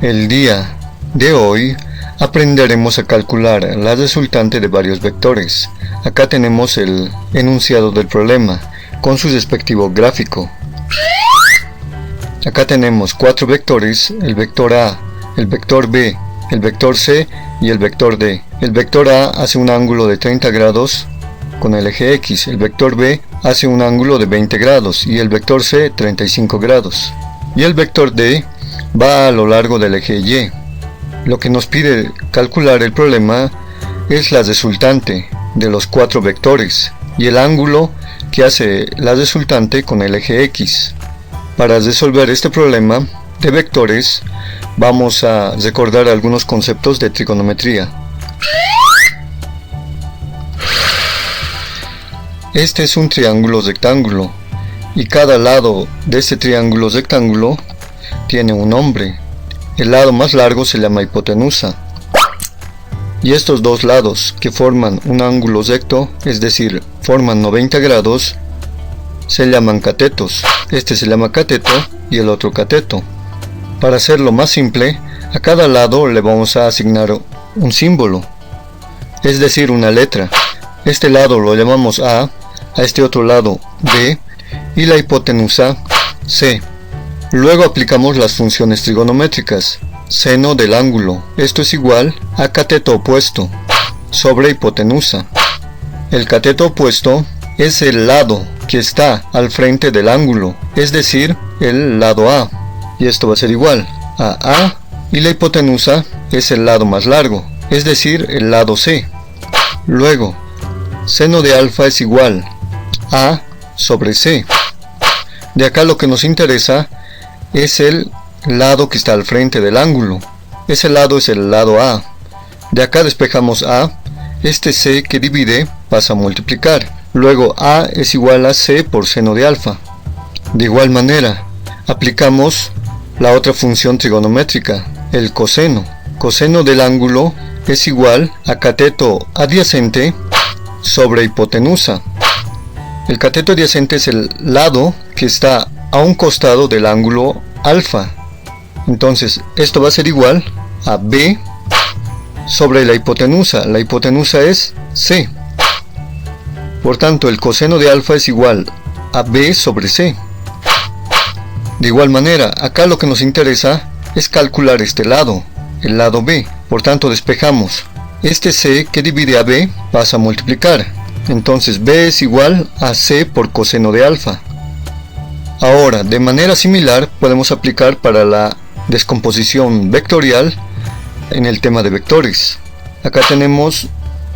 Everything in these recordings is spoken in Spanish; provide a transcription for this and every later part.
El día de hoy aprenderemos a calcular la resultante de varios vectores. Acá tenemos el enunciado del problema con su respectivo gráfico. Acá tenemos 4 vectores, el vector A, el vector B, el vector C y el vector D. El vector A hace un ángulo de 30 grados con el eje X, el vector B hace un ángulo de 20 grados y el vector C 35 grados. Y el vector D va a lo largo del eje Y. Lo que nos pide calcular el problema es la resultante de los 4 vectores y el ángulo que hace la resultante con el eje X. Para resolver este problema de vectores vamos a recordar algunos conceptos de trigonometría. Este es un triángulo rectángulo y cada lado de este triángulo rectángulo tiene un nombre. El lado más largo se llama hipotenusa y estos dos lados que forman un ángulo recto, es decir, forman 90 grados, se llaman catetos. Este se llama cateto y el otro cateto. Para hacerlo más simple, a cada lado le vamos a asignar un símbolo, es decir, una letra. Este lado lo llamamos A este otro lado B y la hipotenusa C. Luego aplicamos las funciones trigonométricas. Seno del ángulo, esto es igual a cateto opuesto sobre hipotenusa. El cateto opuesto es el lado que está al frente del ángulo, es decir, el lado A, y esto va a ser igual a A, y la hipotenusa es el lado más largo, es decir, el lado C. Luego, seno de alfa es igual a sobre C. De acá lo que nos interesa es el lado que está al frente del ángulo. Ese lado es el lado A. De acá despejamos A. Este C que divide pasa a multiplicar. Luego A es igual a C por seno de alfa. De igual manera, aplicamos la otra función trigonométrica, el coseno. Coseno del ángulo es igual a cateto adyacente sobre hipotenusa. El cateto adyacente es el lado que está a un costado del ángulo alfa. Entonces, esto va a ser igual a B sobre la hipotenusa. La hipotenusa es C. Por tanto, el coseno de alfa es igual a B sobre C. De igual manera, acá lo que nos interesa es calcular este lado, el lado B. Por tanto, despejamos. Este C que divide a B pasa a multiplicar. Entonces B es igual a C por coseno de alfa. Ahora, de manera similar, podemos aplicar para la descomposición vectorial en el tema de vectores. Acá tenemos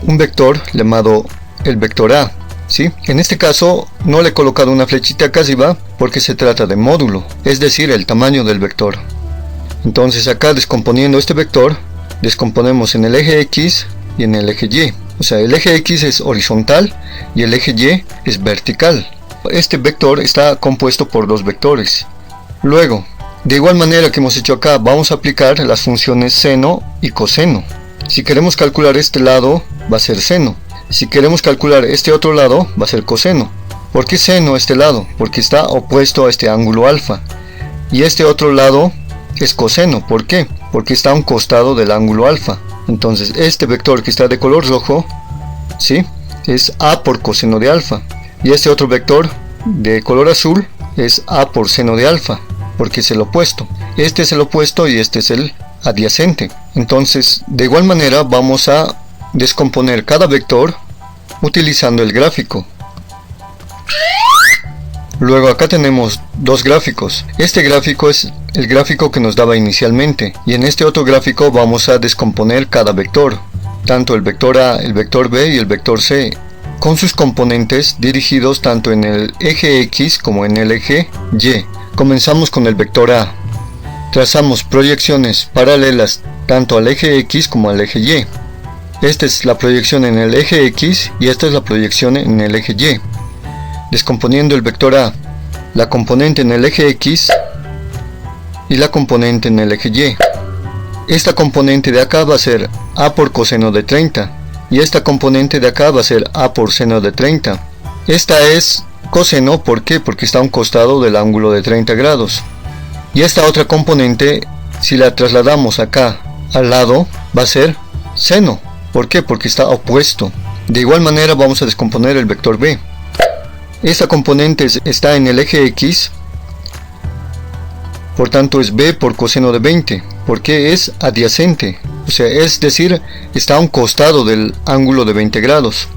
un vector llamado el vector A, ¿sí? En este caso no le he colocado una flechita acá arriba porque se trata de módulo, es decir, el tamaño del vector. Entonces acá descomponiendo este vector, descomponemos en el eje X y en el eje Y. O sea, el eje X es horizontal y el eje Y es vertical. Este vector está compuesto por dos vectores. Luego, de igual manera que hemos hecho acá, vamos a aplicar las funciones seno y coseno. Si queremos calcular este lado, va a ser seno. Si queremos calcular este otro lado, va a ser coseno. ¿Por qué seno este lado? Porque está opuesto a este ángulo alfa. Y este otro lado es coseno. ¿Por qué? Porque está a un costado del ángulo alfa. Entonces este vector que está de color rojo, ¿sí?, es A por coseno de alfa. Y este otro vector de color azul es A por seno de alfa, porque es el opuesto. Este es el opuesto y este es el adyacente. Entonces, de igual manera vamos a descomponer cada vector utilizando el gráfico. Luego acá tenemos dos gráficos. Este gráfico es el gráfico que nos daba inicialmente y en este otro gráfico vamos a descomponer cada vector, tanto el vector A, el vector B y el vector C, con sus componentes dirigidos tanto en el eje X como en el eje Y. Comenzamos con el vector A. Trazamos proyecciones paralelas tanto al eje X como al eje Y. Esta es la proyección en el eje X y esta es la proyección en el eje Y. Descomponiendo el vector A, la componente en el eje X y la componente en el eje Y. Esta componente de acá va a ser A por coseno de 30 y esta componente de acá va a ser A por seno de 30. Esta es coseno, ¿por qué? Porque está a un costado del ángulo de 30 grados. Y esta otra componente si la trasladamos acá al lado, va a ser seno. ¿Por qué? Porque está opuesto. De igual manera vamos a descomponer el vector b. Esta componente está en el eje X, por tanto es b por coseno de 20, porque es adyacente, o sea, es decir, está a un costado del ángulo de 20 grados.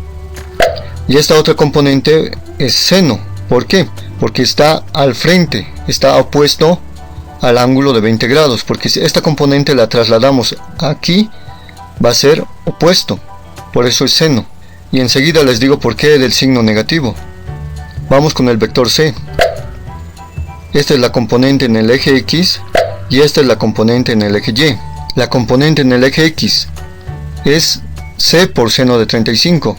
Y esta otra componente es seno. ¿Por qué? Porque está al frente, está opuesto al ángulo de 20 grados, porque si esta componente la trasladamos aquí, va a ser opuesto, por eso es seno. Y enseguida les digo por qué del signo negativo. Vamos con el vector c. Esta es la componente en el eje X y esta es la componente en el eje Y. La componente en el eje X es c por seno de 35,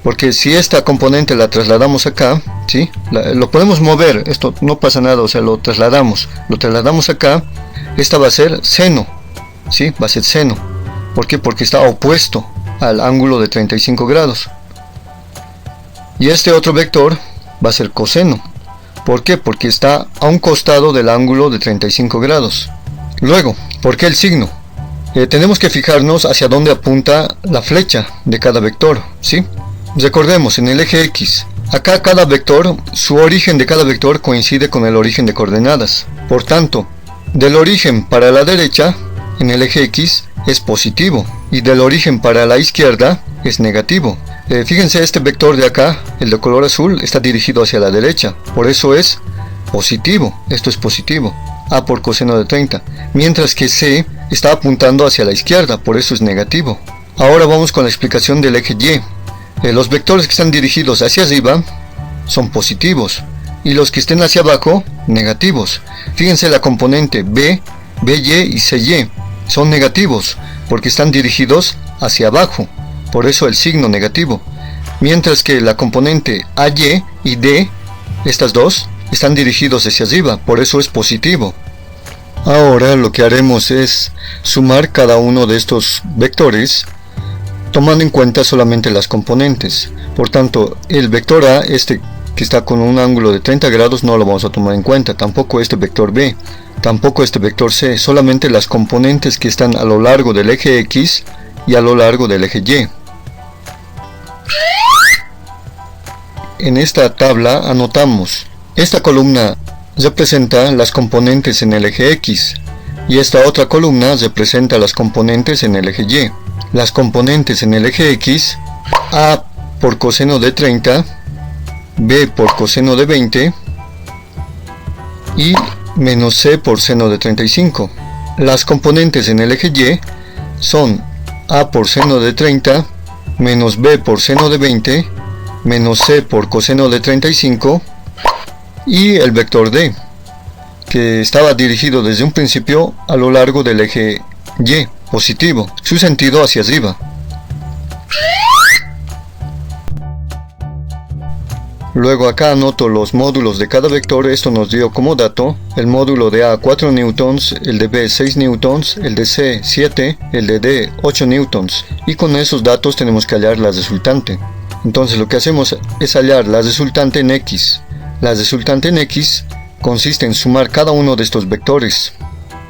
porque si esta componente la trasladamos acá, ¿sí? Lo podemos mover, esto no pasa nada, o sea, lo trasladamos acá, esta va a ser seno, ¿sí? Va a ser seno. ¿Por qué? Porque está opuesto al ángulo de 35 grados. Y este otro vector va a ser coseno. ¿Por qué? Porque está a un costado del ángulo de 35 grados. Luego, ¿por qué el signo? Tenemos que fijarnos hacia dónde apunta la flecha de cada vector, ¿sí? Recordemos, en el eje X, acá cada vector, su origen de cada vector coincide con el origen de coordenadas. Por tanto, del origen para la derecha, en el eje X, es positivo, y del origen para la izquierda, es negativo. Fíjense, este vector de acá, el de color azul, está dirigido hacia la derecha, por eso es positivo, esto es positivo, a por coseno de 30, mientras que c está apuntando hacia la izquierda, por eso es negativo. Ahora vamos con la explicación del eje Y. Los vectores que están dirigidos hacia arriba son positivos, y los que estén hacia abajo, negativos. Fíjense, la componente b, by y cy son negativos, porque están dirigidos hacia abajo, por eso el signo negativo, mientras que la componente AY y D, estas dos, están dirigidos hacia arriba, por eso es positivo. Ahora lo que haremos es sumar cada uno de estos vectores, tomando en cuenta solamente las componentes. Por tanto, el vector A, este que está con un ángulo de 30 grados, no lo vamos a tomar en cuenta, tampoco este vector B, tampoco este vector C, solamente las componentes que están a lo largo del eje X y a lo largo del eje Y. En esta tabla anotamos, esta columna representa las componentes en el eje X y esta otra columna representa las componentes en el eje Y. Las componentes en el eje X, A por coseno de 30, B por coseno de 20 y menos C por seno de 35. Las componentes en el eje Y son A por seno de 30, menos B por seno de 20, menos C por coseno de 35, y el vector D, que estaba dirigido desde un principio a lo largo del eje Y, positivo, su sentido hacia arriba. Luego acá anoto los módulos de cada vector. Esto nos dio como dato el módulo de A 4 newtons, el de B 6 newtons, el de C 7, el de D 8 newtons, y con esos datos tenemos que hallar la resultante. Entonces lo que hacemos es hallar la resultante en X. La resultante en X consiste en sumar cada uno de estos vectores.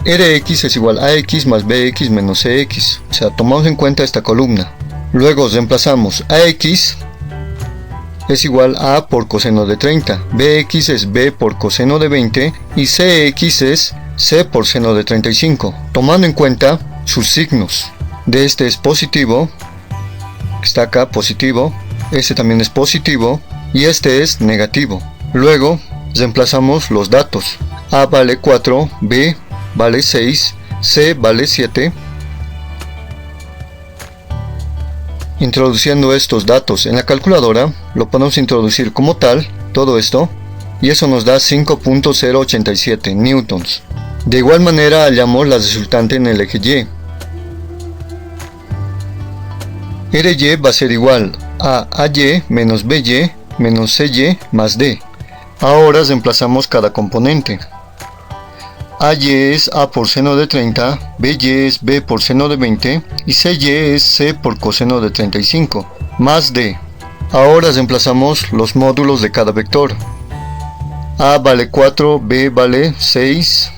Rx es igual a X más Bx menos Cx, o sea, tomamos en cuenta esta columna. Luego reemplazamos Ax es igual a A por coseno de 30, Bx es B por coseno de 20 y Cx es C por seno de 35, tomando en cuenta sus signos. De este es positivo, está acá positivo, este también es positivo y este es negativo. Luego reemplazamos los datos. A vale 4, B vale 6, C vale 7. Introduciendo estos datos en la calculadora, lo podemos introducir como tal, todo esto, y eso nos da 5.087 newtons. De igual manera hallamos la resultante en el eje Y. Ry va a ser igual a AY menos BY menos CY más D. Ahora reemplazamos cada componente. AY es A por seno de 30, BY es B por seno de 20 y CY es C por coseno de 35, más D. Ahora reemplazamos los módulos de cada vector. A vale 4, B vale 6,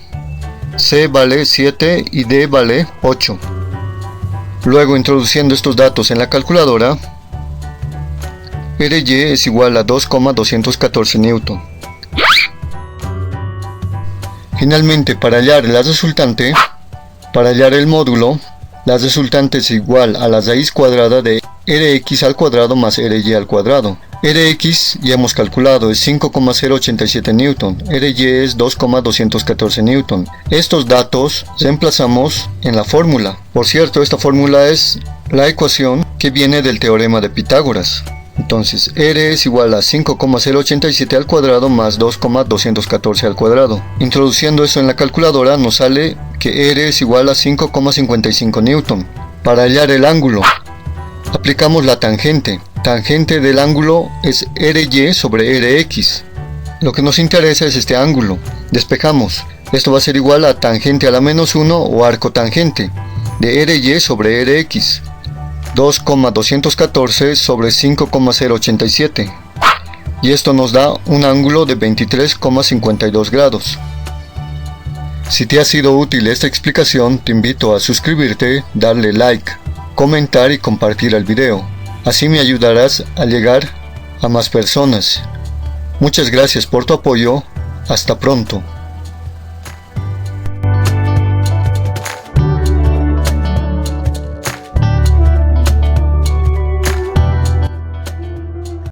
C vale 7 y D vale 8. Luego, introduciendo estos datos en la calculadora, RY es igual a 2,214 Newton. Finalmente, para hallar la resultante, para hallar el módulo, la resultante es igual a la raíz cuadrada de Rx al cuadrado más Ry al cuadrado. Rx ya hemos calculado, es 5,087 Newton, Ry es 2,214 Newton. Estos datos reemplazamos en la fórmula. Por cierto, esta fórmula es la ecuación que viene del teorema de Pitágoras. Entonces, R es igual a 5,087 al cuadrado más 2,214 al cuadrado. Introduciendo eso en la calculadora nos sale que R es igual a 5,55 Newton. Para hallar el ángulo, aplicamos la tangente. Tangente del ángulo es Ry sobre Rx. Lo que nos interesa es este ángulo. Despejamos. Esto va a ser igual a tangente a la menos 1 o arco tangente de Ry sobre Rx. 2,214 sobre 5,087. Y esto nos da un ángulo de 23,52 grados. Si te ha sido útil esta explicación, te invito a suscribirte, darle like, comentar y compartir el video. Así me ayudarás a llegar a más personas. Muchas gracias por tu apoyo. Hasta pronto.